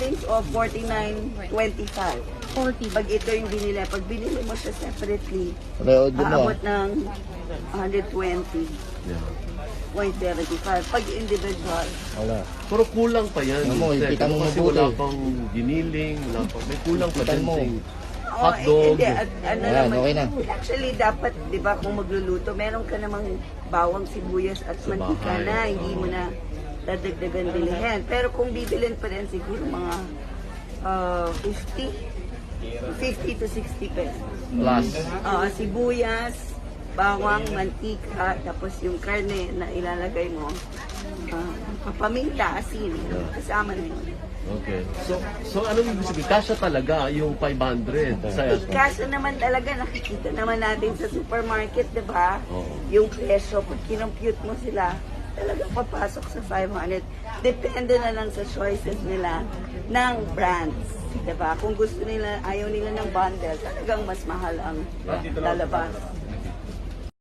range of 49.25. 40. Pag ito yung binili, pag binili mo siya separately, Reod mo. aabot ng 120.75. Yeah. Pag individual, Wala. Pero kulang pa yan. Ano mo, Sek. kita mo Kasi mabuti. wala pang giniling, wala pang, may kulang pa Kita din. mo. Sek. Hotdog. hindi, ano Ayan, naman, okay na. actually dapat, di ba, kung magluluto, meron ka namang bawang, sibuyas at Sa mantika bahay. na, hindi mo na dadagdagan bilihin. Pero kung bibilin pa rin siguro mga 50 to 60 pesos. Plus. Sibuyas, bawang, mantika, tapos yung karne na ilalagay mo, paminta, asin, kasama na yun. Okay. So anong ibig sabihin? Kasya talaga yung 500. Kaso naman talaga, nakikita naman natin sa supermarket, di ba? Oo. Yung presyo, pag kinompute mo sila, talagang papasok sa 500. Depende na lang sa choices nila ng brands. Di ba? Kung gusto nila, ayaw nila ng bundle, talagang mas mahal ang lalabas.